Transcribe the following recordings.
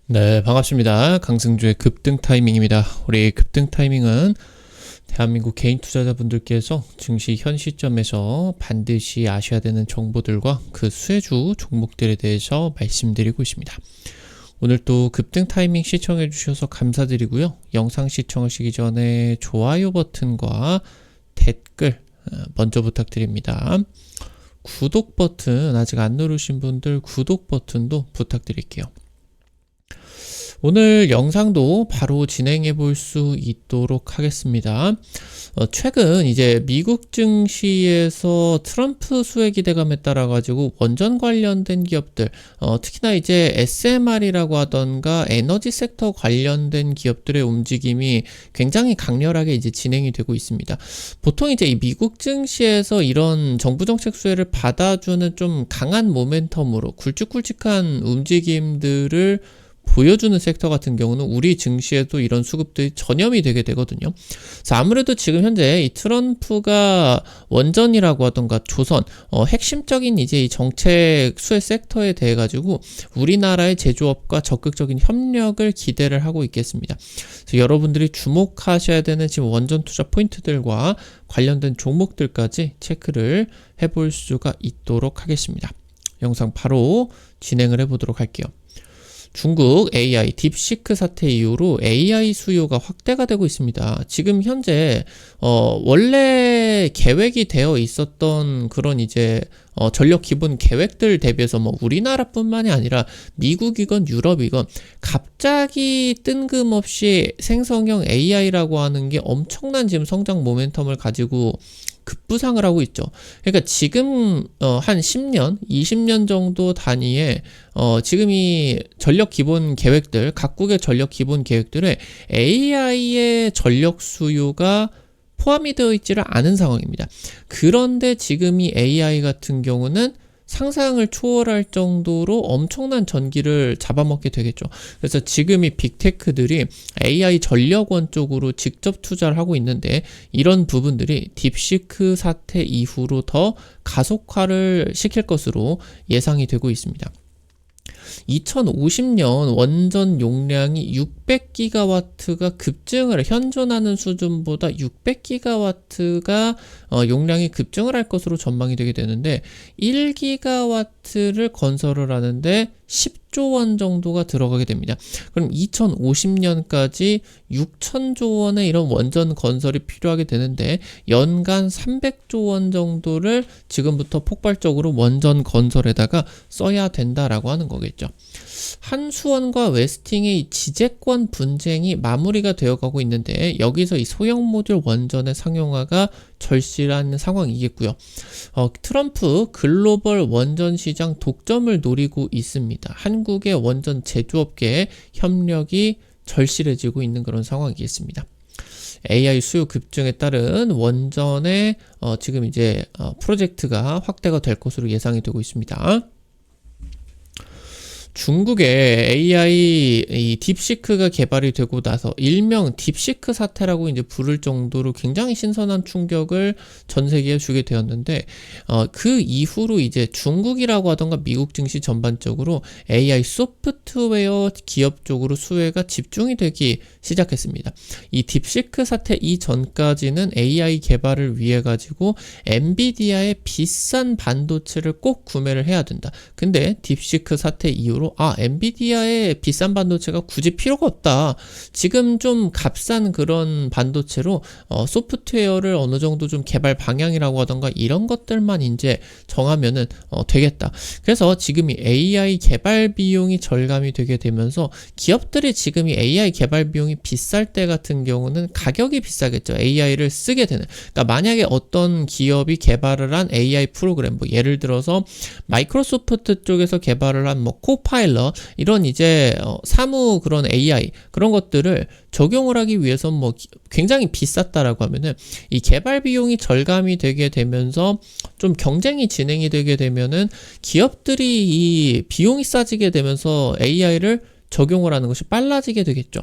네, 반갑습니다. 강승주의 급등 타이밍입니다. 우리 급등 타이밍은 대한민국 개인 투자자분들께서 증시 현 시점에서 반드시 아셔야 되는 정보들과 그 수혜주 종목들에 대해서 말씀드리고 있습니다. 오늘 또 급등 타이밍 시청해 주셔서 감사드리고요. 영상 시청하시기 전에 좋아요 버튼과 댓글 먼저 부탁드립니다. 구독 버튼 아직 안 누르신 분들 구독 버튼도 부탁드릴게요. 오늘 영상도 바로 진행해 볼 수 있도록 하겠습니다. 최근 이제 미국 증시에서 트럼프 수혜 기대감에 따라 가지고 원전 관련된 기업들, 특히나 이제 SMR이라고 하던가 에너지 섹터 관련된 기업들의 움직임이 굉장히 강렬하게 이제 진행이 되고 있습니다. 보통 이제 이 미국 증시에서 이런 정부 정책 수혜를 받아주는 좀 강한 모멘텀으로 굵직굵직한 움직임들을 보여주는 섹터 같은 경우는 우리 증시에도 이런 수급들이 전염이 되게 되거든요. 그래서 아무래도 지금 현재 이 트럼프가 원전이라고 하던가 조선, 핵심적인 이제 이 정책 수혜 섹터에 대해 가지고 우리나라의 제조업과 적극적인 협력을 기대를 하고 있겠습니다. 그래서 여러분들이 주목하셔야 되는 지금 원전 투자 포인트들과 관련된 종목들까지 체크를 해볼 수가 있도록 하겠습니다. 영상 바로 진행을 해보도록 할게요. 중국 AI 딥시크 사태 이후로 AI 수요가 확대가 되고 있습니다. 지금 현재 원래 계획이 되어 있었던 그런 이제 전력 기본 계획들 대비해서 뭐 우리나라뿐만이 아니라 미국이건 유럽이건 갑자기 뜬금없이 생성형 AI라고 하는 게 엄청난 지금 성장 모멘텀을 가지고 급부상을 하고 있죠. 그러니까 지금 한 10년, 20년 정도 단위에 지금 이 전력 기본 계획들, 각국의 전력 기본 계획들에 AI의 전력 수요가 포함이 되어 있지를 않은 상황입니다. 그런데 지금 이 AI 같은 경우는 상상을 초월할 정도로 엄청난 전기를 잡아먹게 되겠죠. 그래서 지금 이 빅테크들이 AI 전력원 쪽으로 직접 투자를 하고 있는데 이런 부분들이 딥시크 사태 이후로 더 가속화를 시킬 것으로 예상이 되고 있습니다. 2050년 원전 용량이 600기가와트가 급증을 현존하는 수준보다 600기가와트가 용량이 급증을 할 것으로 전망이 되게 되는데 1기가와트를 건설을 하는데 10조 원 정도가 들어가게 됩니다. 그럼 2050년까지 6천조 원의 이런 원전 건설이 필요하게 되는데 연간 300조 원 정도를 지금부터 폭발적으로 원전 건설에다가 써야 된다라고 하는 거겠죠. 한수원과 웨스팅의 이 지재권 분쟁이 마무리가 되어가고 있는데 여기서 이 소형 모듈 원전의 상용화가 절실한 상황이겠고요. 트럼프 글로벌 원전 시장 독점을 노리고 있습니다. 한국의 원전 제조업계의 협력이 절실해지고 있는 그런 상황이겠습니다. AI 수요 급증에 따른 원전의 지금 이제 프로젝트가 확대가 될 것으로 예상이 되고 있습니다. 중국의 AI 이 딥시크가 개발이 되고 나서 일명 딥시크 사태라고 이제 부를 정도로 굉장히 신선한 충격을 전 세계에 주게 되었는데 그 이후로 이제 중국이라고 하던가 미국 증시 전반적으로 AI 소프트웨어 기업 쪽으로 수혜가 집중이 되기 시작했습니다. 이 딥시크 사태 이전까지는 AI 개발을 위해 가지고 엔비디아의 비싼 반도체를 꼭 구매를 해야 된다. 근데 딥시크 사태 이후로 엔비디아의 비싼 반도체가 굳이 필요가 없다. 지금 좀 값싼 그런 반도체로 소프트웨어를 어느 정도 좀 개발 방향이라고 하던가 이런 것들만 이제 정하면은 되겠다. 그래서 지금 이 AI 개발 비용이 절감이 되게 되면서 기업들이 지금 이 AI 개발 비용이 비쌀 때 같은 경우는 가격이 비싸겠죠. AI를 쓰게 되는. 그러니까 만약에 어떤 기업이 개발을 한 AI 프로그램, 뭐 예를 들어서 마이크로소프트 쪽에서 개발을 한 뭐 코파일럿 이런 이제 사무 그런 AI 그런 것들을 적용을 하기 위해서 뭐 굉장히 비쌌다라고 하면은 이 개발 비용이 절감이 되게 되면서 좀 경쟁이 진행이 되게 되면은 기업들이 이 비용이 싸지게 되면서 AI를 적용을 하는 것이 빨라지게 되겠죠.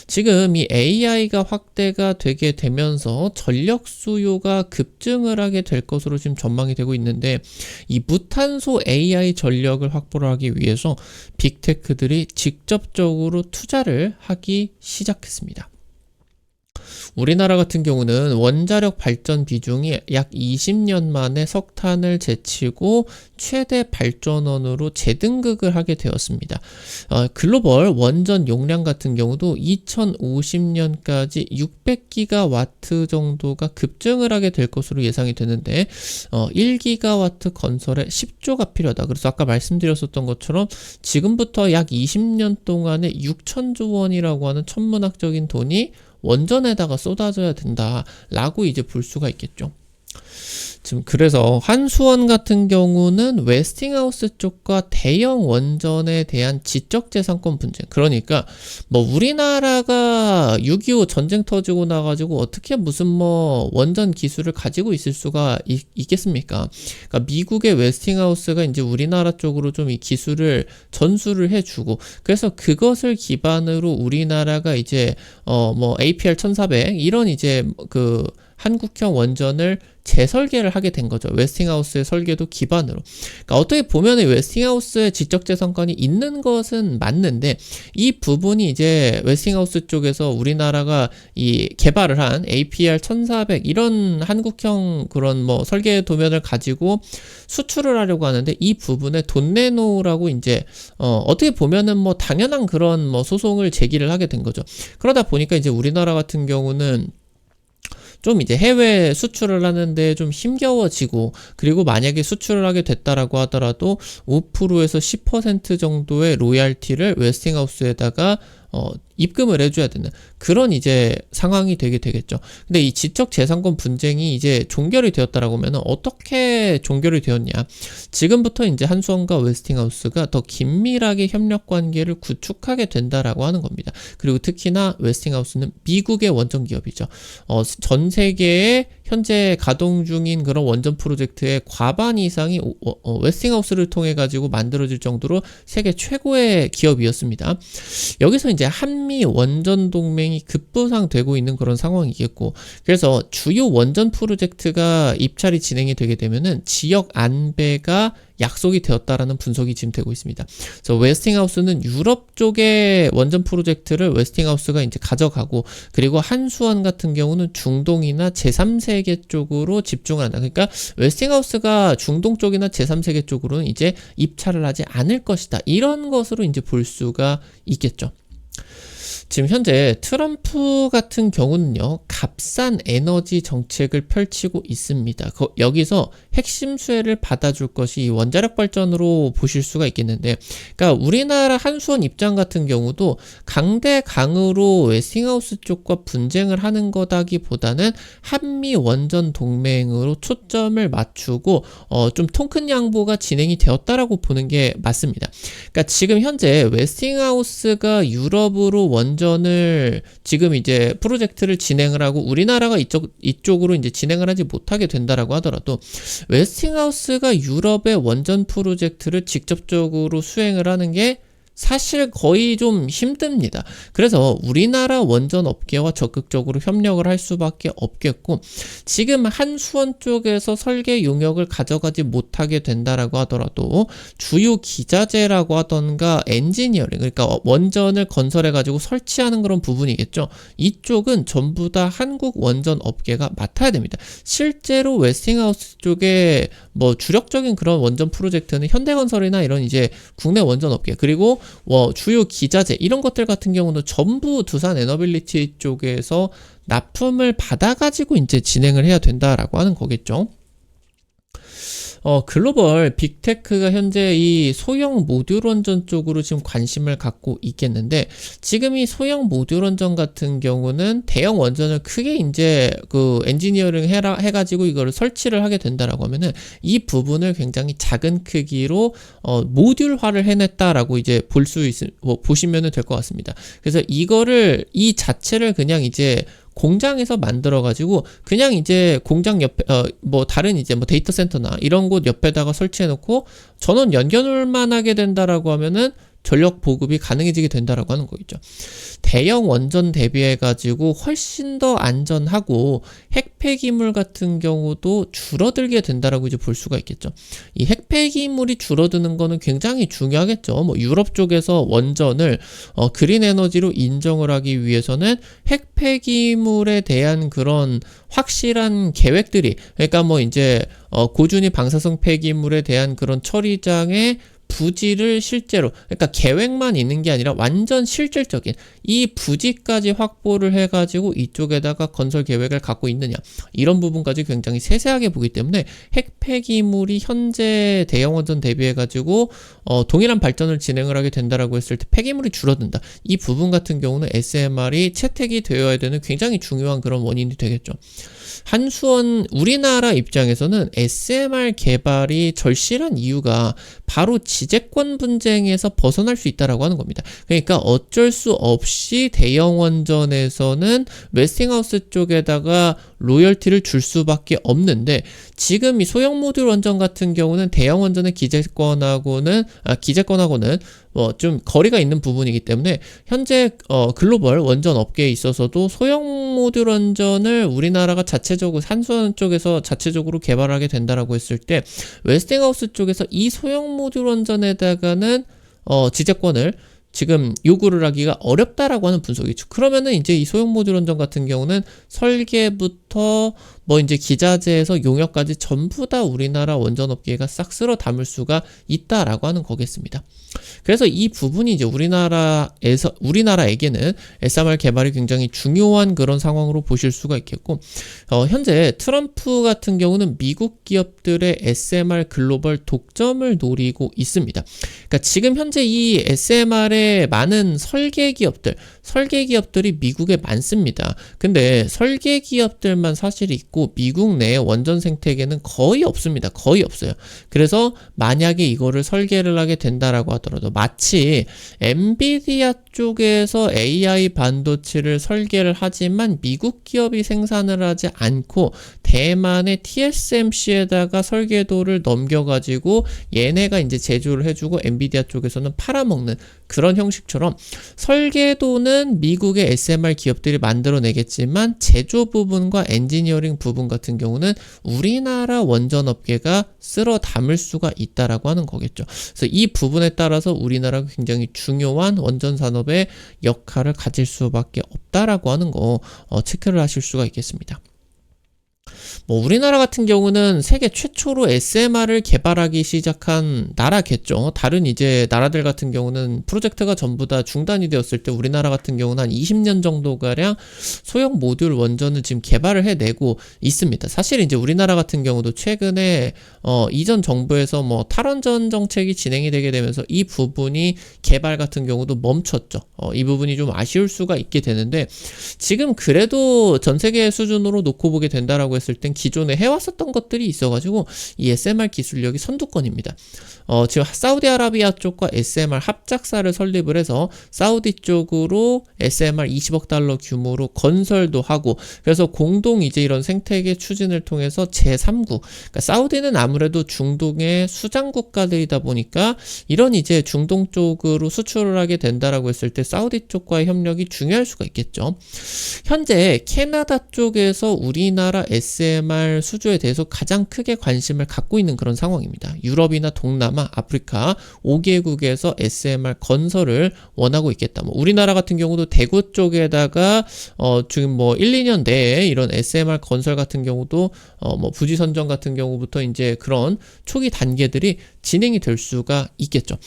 지금 이 AI가 확대가 되게 되면서 전력 수요가 급증을 하게 될 것으로 지금 전망이 되고 있는데, 이 무탄소 AI 전력을 확보를 하기 위해서 빅테크들이 직접적으로 투자를 하기 시작했습니다. 우리나라 같은 경우는 원자력 발전 비중이 약 20년 만에 석탄을 제치고 최대 발전원으로 재등극을 하게 되었습니다. 글로벌 원전 용량 같은 경우도 2050년까지 600기가와트 정도가 급증을 하게 될 것으로 예상이 되는데, 1기가와트 건설에 10조가 필요하다. 그래서 아까 말씀드렸었던 것처럼 지금부터 약 20년 동안에 6천조 원이라고 하는 천문학적인 돈이 원전에다가 쏟아져야 된다라고 이제 볼 수가 있겠죠. 지금 그래서 한수원 같은 경우는 웨스팅하우스 쪽과 대형 원전에 대한 지적재산권 분쟁, 그러니까 뭐 우리나라가 6.25 전쟁 터지고 나가지고 어떻게 무슨 뭐 원전 기술을 가지고 있을 수가 있겠습니까? 그러니까 미국의 웨스팅하우스가 이제 우리나라 쪽으로 좀 이 기술을 전수를 해주고, 그래서 그것을 기반으로 우리나라가 이제 뭐 APR 1400 이런 이제 그 한국형 원전을 재설계를 하게 된 거죠. 웨스팅하우스의 설계도 기반으로. 그러니까 어떻게 보면 웨스팅하우스의 지적재산권이 있는 것은 맞는데, 이 부분이 이제 웨스팅하우스 쪽에서 우리나라가 이 개발을 한 APR 1400 이런 한국형 그런 뭐 설계 도면을 가지고 수출을 하려고 하는데, 이 부분에 돈 내놓으라고 이제 어떻게 보면은 뭐 당연한 그런 뭐 소송을 제기를 하게 된 거죠. 그러다 보니까 이제 우리나라 같은 경우는 좀 이제 해외 수출을 하는데 좀 힘겨워지고, 그리고 만약에 수출을 하게 됐다라고 하더라도 5%에서 10% 정도의 로얄티를 웨스팅하우스에다가 입금을 해줘야 되는 그런 이제 상황이 되게 되겠죠. 근데 이 지적재산권 분쟁이 이제 종결이 되었다라고 하면 어떻게 종결이 되었냐? 지금부터 이제 한수원과 웨스팅하우스가 더 긴밀하게 협력 관계를 구축하게 된다라고 하는 겁니다. 그리고 특히나 웨스팅하우스는 미국의 원전 기업이죠. 전 세계에 현재 가동 중인 그런 원전 프로젝트의 과반 이상이 웨스팅하우스를 통해 가지고 만들어질 정도로 세계 최고의 기업이었습니다. 여기서 이제 한미 원전 동맹이 급부상되고 있는 그런 상황이겠고, 그래서 주요 원전 프로젝트가 입찰이 진행이 되게 되면은 지역 안배가 약속이 되었다라는 분석이 지금 되고 있습니다. 그래서 웨스팅하우스는 유럽 쪽의 원전 프로젝트를 웨스팅하우스가 이제 가져가고, 그리고 한수원 같은 경우는 중동이나 제3세계 쪽으로 집중을 한다. 그러니까 웨스팅하우스가 중동 쪽이나 제3세계 쪽으로는 이제 입찰을 하지 않을 것이다. 이런 것으로 이제 볼 수가 있겠죠. 지금 현재 트럼프 같은 경우는요, 값싼 에너지 정책을 펼치고 있습니다. 여기서 핵심 수혜를 받아줄 것이 이 원자력 발전으로 보실 수가 있겠는데, 그러니까 우리나라 한수원 입장 같은 경우도 강대강으로 웨스팅하우스 쪽과 분쟁을 하는 거다기보다는 한미 원전 동맹으로 초점을 맞추고 좀 통 큰 양보가 진행이 되었다라고 보는 게 맞습니다. 그러니까 지금 현재 웨스팅하우스가 유럽으로 원전을 지금 이제 프로젝트를 진행을 하고 우리나라가 이쪽으로 이제 진행을 하지 못하게 된다라고 하더라도, 웨스팅하우스가 유럽의 원전 프로젝트를 직접적으로 수행을 하는 게 사실 거의 좀 힘듭니다. 그래서 우리나라 원전 업계와 적극적으로 협력을 할 수밖에 없겠고, 지금 한수원 쪽에서 설계 용역을 가져가지 못하게 된다라고 하더라도 주요 기자재라고 하던가 엔지니어링, 그러니까 원전을 건설해 가지고 설치하는 그런 부분이겠죠. 이쪽은 전부 다 한국 원전 업계가 맡아야 됩니다. 실제로 웨스팅하우스 쪽에 뭐 주력적인 그런 원전 프로젝트는 현대건설이나 이런 이제 국내 원전 업계, 그리고 주요 기자재 이런 것들 같은 경우는 전부 두산 에너빌리티 쪽에서 납품을 받아가지고 이제 진행을 해야 된다라고 하는 거겠죠. 글로벌 빅테크가 현재 이 소형 모듈 원전 쪽으로 지금 관심을 갖고 있겠는데, 지금 이 소형 모듈 원전 같은 경우는 대형 원전을 크게 이제 그 엔지니어링 해가지고 이거를 설치를 하게 된다라고 하면은 이 부분을 굉장히 작은 크기로 모듈화를 해냈다라고 이제 보시면은 될 것 같습니다. 그래서 이 자체를 그냥 이제 공장에서 만들어 가지고 그냥 이제 공장 옆에 뭐 다른 이제 뭐 데이터 센터나 이런 곳 옆에다가 설치해 놓고 전원 연결만 하게 된다라고 하면은 전력 보급이 가능해지게 된다라고 하는 거겠죠. 대형 원전 대비해가지고 훨씬 더 안전하고 핵 폐기물 같은 경우도 줄어들게 된다라고 이제 볼 수가 있겠죠. 이 핵 폐기물이 줄어드는 거는 굉장히 중요하겠죠. 뭐 유럽 쪽에서 원전을 그린 에너지로 인정을 하기 위해서는 핵 폐기물에 대한 그런 확실한 계획들이, 그러니까 뭐 이제 고준위 방사성 폐기물에 대한 그런 처리장의 부지를 실제로, 그러니까 계획만 있는 게 아니라 완전 실질적인 이 부지까지 확보를 해가지고 이쪽에다가 건설 계획을 갖고 있느냐, 이런 부분까지 굉장히 세세하게 보기 때문에 핵 폐기물이 현재 대형 원전 대비해가지고 동일한 발전을 진행을 하게 된다라고 했을 때 폐기물이 줄어든다. 이 부분 같은 경우는 SMR이 채택이 되어야 되는 굉장히 중요한 그런 원인이 되겠죠. 한수원 우리나라 입장에서는 SMR 개발이 절실한 이유가 바로 지재권 분쟁에서 벗어날 수 있다라고 하는 겁니다. 그러니까 어쩔 수 없이 대형 원전에서는 웨스팅하우스 쪽에다가 로열티를 줄 수밖에 없는데, 지금 이 소형 모듈 원전 같은 경우는 대형 원전의 기재권하고는 좀 거리가 있는 부분이기 때문에 현재 글로벌 원전 업계에 있어서도 소형 모듈 원전을 우리나라가 자체적으로 한수원 쪽에서 자체적으로 개발하게 된다라고 했을 때 웨스팅하우스 쪽에서 이 소형 모듈 원전에다가는 지재권을 지금 요구를 하기가 어렵다라고 하는 분석이죠. 그러면은 이제 이 소형 모듈 원전 같은 경우는 설계부터 뭐 이제 기자재에서 용역까지 전부 다 우리나라 원전 업계가 싹 쓸어 담을 수가 있다라고 하는 거겠습니다. 그래서 이 부분이 이제 우리나라에게는 SMR 개발이 굉장히 중요한 그런 상황으로 보실 수가 있겠고, 현재 트럼프 같은 경우는 미국 기업들의 SMR 글로벌 독점을 노리고 있습니다. 그러니까 지금 현재 이 SMR의 많은 설계 기업들이 미국에 많습니다. 근데 설계 기업들만 사실 있고 미국 내 원전 생태계는 거의 없습니다. 거의 없어요. 그래서 만약에 이거를 설계를 하게 된다라고 하더라도, 마치 엔비디아 쪽에서 AI 반도체를 설계를 하지만 미국 기업이 생산을 하지 않고 대만의 TSMC에다가 설계도를 넘겨가지고 얘네가 이제 제조를 해주고 엔비디아 쪽에서는 팔아먹는 그런 형식처럼, 설계도는 미국의 SMR 기업들이 만들어내겠지만 제조 부분과 엔지니어링 부분 같은 경우는 우리나라 원전 업계가 쓸어 담을 수가 있다라고 하는 거겠죠. 그래서 이 부분에 따라서 우리나라가 굉장히 중요한 원전 산업의 역할을 가질 수밖에 없다라고 하는 거 체크를 하실 수가 있겠습니다. 뭐 우리나라 같은 경우는 세계 최초로 SMR을 개발하기 시작한 나라겠죠. 다른 이제 나라들 같은 경우는 프로젝트가 전부 다 중단이 되었을 때 우리나라 같은 경우는 한 20년 정도가량 소형 모듈 원전을 지금 개발을 해내고 있습니다. 사실 이제 우리나라 같은 경우도 최근에 이전 정부에서 뭐 탈원전 정책이 진행이 되게 되면서 이 부분이 개발 같은 경우도 멈췄죠. 이 부분이 좀 아쉬울 수가 있게 되는데, 지금 그래도 전 세계 수준으로 놓고 보게 된다라고 했을 땐 기존에 해왔었던 것들이 있어가지고 이 SMR 기술력이 선두권입니다. 지금 사우디아라비아 쪽과 SMR 합작사를 설립을 해서 사우디 쪽으로 SMR 20억 달러 규모로 건설도 하고, 그래서 공동 이제 이런 생태계 추진을 통해서 제3국, 그러니까 사우디는 아무래도 중동의 수장 국가들이다 보니까 이런 이제 중동 쪽으로 수출을 하게 된다라고 했을 때 사우디 쪽과의 협력이 중요할 수가 있겠죠. 현재 캐나다 쪽에서 우리나라 SMR 수주에 대해서 가장 크게 관심을 갖고 있는 그런 상황입니다. 유럽이나 동남아, 아프리카 5개국에서 SMR 건설을 원하고 있겠다. 뭐 우리나라 같은 경우도 대구 쪽에다가 지금 뭐 1, 2년 내에 이런 SMR 건설 같은 경우도 뭐 부지 선정 같은 경우부터 이제 그런 초기 단계들이 진행이 될 수가 있겠죠.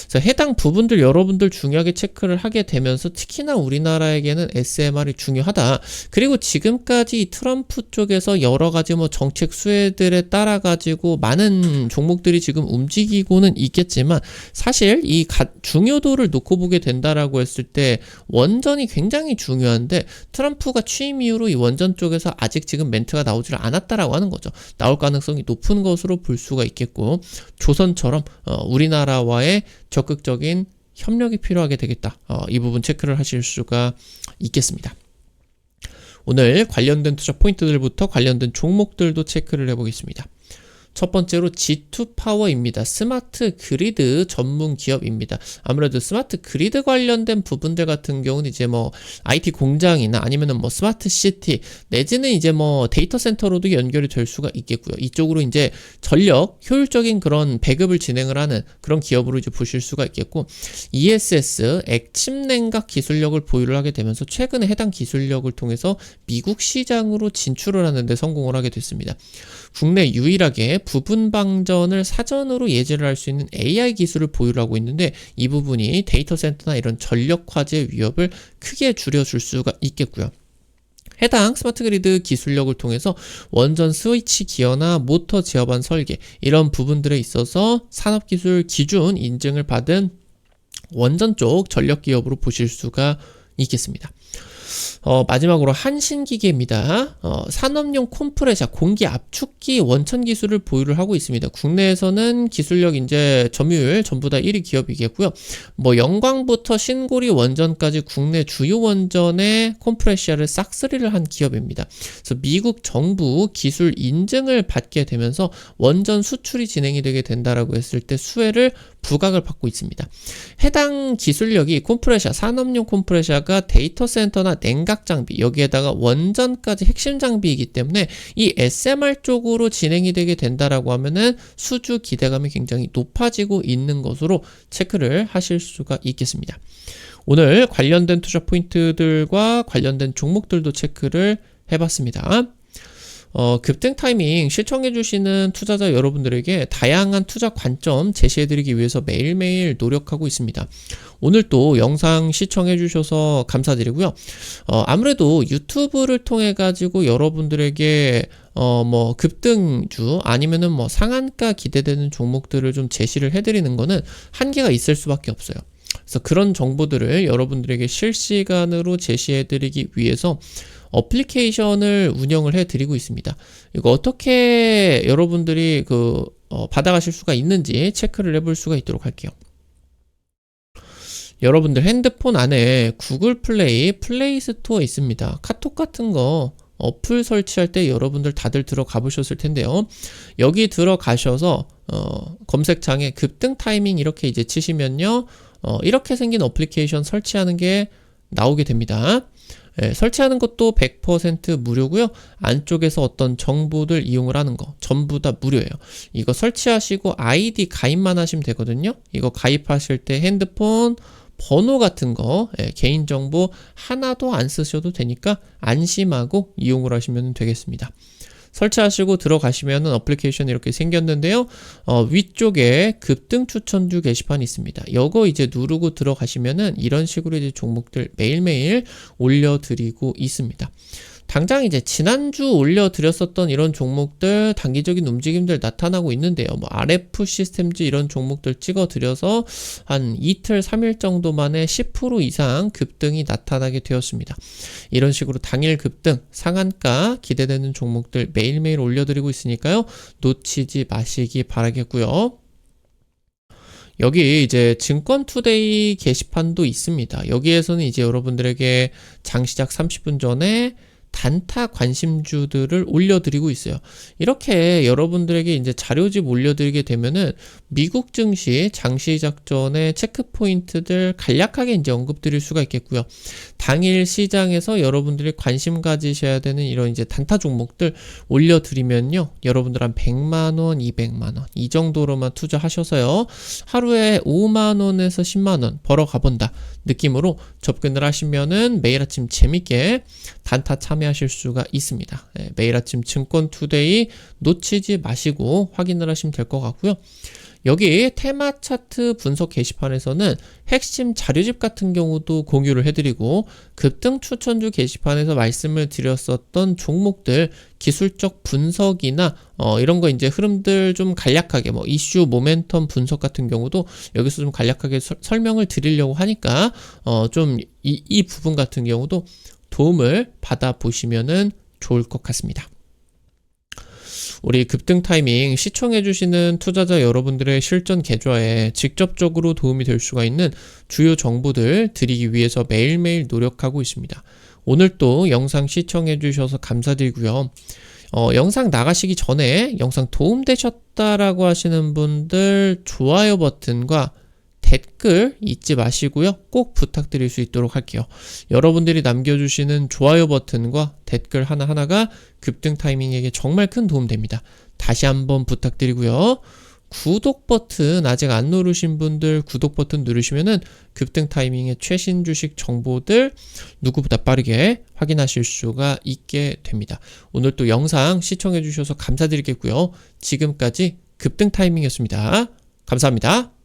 그래서 해당 부분들 여러분들 중요하게 체크를 하게 되면서, 특히나 우리나라에게는 SMR이 중요하다. 그리고 지금까지 이 트럼프 쪽에서 여러 가지 뭐 정책 수혜들에 따라 가지고 많은 종목들이 지금 움직이고는 있겠지만, 사실 이 중요도를 놓고 보게 된다라고 했을 때 원전이 굉장히 중요한데, 트럼프가 취임 이후로 이 원전 쪽에서 아직 지금 멘트가 나오지를 않았다라고 하는 거죠. 나올 가능성이 높은 것으로 볼 수가 있겠고, 조선처럼 우리나라와의 적극적인 협력이 필요하게 되겠다. 이 부분 체크를 하실 수가 있겠습니다. 오늘 관련된 투자 포인트들부터 관련된 종목들도 체크를 해보겠습니다. 첫 번째로 G2파워입니다. 스마트 그리드 전문 기업입니다. 아무래도 스마트 그리드 관련된 부분들 같은 경우는 이제 뭐 IT 공장이나 아니면은 뭐 스마트 시티 내지는 이제 뭐 데이터 센터로도 연결이 될 수가 있겠고요. 이쪽으로 이제 전력 효율적인 그런 배급을 진행을 하는 그런 기업으로 이제 보실 수가 있겠고, ESS 액침 냉각 기술력을 보유를 하게 되면서 최근에 해당 기술력을 통해서 미국 시장으로 진출을 하는 데 성공을 하게 됐습니다. 국내 유일하게 부분 방전을 사전으로 예제를 할 수 있는 AI 기술을 보유를 하고 있는데, 이 부분이 데이터 센터나 이런 전력 화재 위협을 크게 줄여줄 수가 있겠고요. 해당 스마트 그리드 기술력을 통해서 원전 스위치 기어나 모터 제어반 설계 이런 부분들에 있어서 산업기술 기준 인증을 받은 원전 쪽 전력 기업으로 보실 수가 있겠습니다. 마지막으로 한신기계입니다. 산업용 콤프레셔 공기 압축기 원천 기술을 보유를 하고 있습니다. 국내에서는 기술력 이제 점유율 전부 다 1위 기업이겠고요. 뭐 영광부터 신고리 원전까지 국내 주요 원전의 콤프레셔를 싹쓸이를 한 기업입니다. 그래서 미국 정부 기술 인증을 받게 되면서 원전 수출이 진행이 되게 된다라고 했을 때 수혜를 부각을 받고 있습니다. 해당 기술력이 콤프레셔, 산업용 콤프레셔가 데이터 센터나 냉각 장비, 여기에다가 원전까지 핵심 장비이기 때문에 이 SMR 쪽으로 진행이 되게 된다라고 하면은 수주 기대감이 굉장히 높아지고 있는 것으로 체크를 하실 수가 있겠습니다. 오늘 관련된 투자 포인트들과 관련된 종목들도 체크를 해봤습니다. 급등 타이밍 시청해주시는 투자자 여러분들에게 다양한 투자 관점 제시해드리기 위해서 매일매일 노력하고 있습니다. 오늘 또 영상 시청해주셔서 감사드리고요. 아무래도 유튜브를 통해 가지고 여러분들에게 뭐 급등주 아니면은 뭐 상한가 기대되는 종목들을 좀 제시를 해드리는 거는 한계가 있을 수밖에 없어요. 그래서 그런 정보들을 여러분들에게 실시간으로 제시해드리기 위해서 어플리케이션을 운영을 해드리고 있습니다. 이거 어떻게 여러분들이 받아가실 수가 있는지 체크를 해볼 수가 있도록 할게요. 여러분들 핸드폰 안에 구글 플레이 스토어 있습니다. 카톡 같은 거 어플 설치할 때 여러분들 다들 들어가 보셨을 텐데요. 여기 들어가셔서 검색창에 급등 타이밍 이렇게 이제 치시면요. 이렇게 생긴 어플리케이션 설치하는 게 나오게 됩니다. 설치하는 것도 100% 무료고요. 안쪽에서 어떤 정보들 이용을 하는 거 전부 다 무료예요. 이거 설치하시고 아이디 가입만 하시면 되거든요. 이거 가입하실 때 핸드폰 번호 같은 거 개인정보 하나도 안 쓰셔도 되니까 안심하고 이용을 하시면 되겠습니다. 설치하시고 들어가시면은 어플리케이션이 이렇게 생겼는데요. 위쪽에 급등 추천주 게시판이 있습니다. 요거 이제 누르고 들어가시면은 이런 식으로 이제 종목들 매일매일 올려드리고 있습니다. 당장 이제 지난주 올려드렸었던 이런 종목들 단기적인 움직임들 나타나고 있는데요. 뭐 RF 시스템즈 이런 종목들 찍어드려서 한 이틀 3일 정도 만에 10% 이상 급등이 나타나게 되었습니다. 이런 식으로 당일 급등 상한가 기대되는 종목들 매일매일 올려드리고 있으니까요. 놓치지 마시기 바라겠고요. 여기 이제 증권투데이 게시판도 있습니다. 여기에서는 이제 여러분들에게 장시작 30분 전에 단타 관심주들을 올려드리고 있어요. 이렇게 여러분들에게 이제 자료집 올려드리게 되면은 미국 증시 장시작 전에 체크 포인트들 간략하게 이제 언급드릴 수가 있겠고요. 당일 시장에서 여러분들이 관심 가지셔야 되는 이런 이제 단타 종목들 올려드리면요. 여러분들 한 100만원, 200만원 이 정도로만 투자하셔서요. 하루에 5만원에서 10만원 벌어 가본다 느낌으로 접근을 하시면은 매일 아침 재밌게 단타 참여하실 수가 있습니다. 매일 아침 증권투데이 놓치지 마시고 확인을 하시면 될 것 같고요. 여기 테마 차트 분석 게시판에서는 핵심 자료집 같은 경우도 공유를 해드리고 급등 추천주 게시판에서 말씀을 드렸었던 종목들 기술적 분석이나 이런 거 이제 흐름들 좀 간략하게 뭐 이슈 모멘텀 분석 같은 경우도 여기서 좀 간략하게 설명을 드리려고 하니까 좀 이 부분 같은 경우도 도움을 받아 보시면은 좋을 것 같습니다. 우리 급등 타이밍 시청해주시는 투자자 여러분들의 실전 계좌에 직접적으로 도움이 될 수가 있는 주요 정보들 드리기 위해서 매일매일 노력하고 있습니다. 오늘 또 영상 시청해주셔서 감사드리고요. 영상 나가시기 전에 영상 도움되셨다라고 하시는 분들 좋아요 버튼과 댓글 잊지 마시고요. 꼭 부탁드릴 수 있도록 할게요. 여러분들이 남겨주시는 좋아요 버튼과 댓글 하나하나가 급등 타이밍에게 정말 큰 도움 됩니다. 다시 한번 부탁드리고요. 구독 버튼 아직 안 누르신 분들 구독 버튼 누르시면은 급등 타이밍의 최신 주식 정보들 누구보다 빠르게 확인하실 수가 있게 됩니다. 오늘 또 영상 시청해 주셔서 감사드리겠고요. 지금까지 급등 타이밍이었습니다. 감사합니다.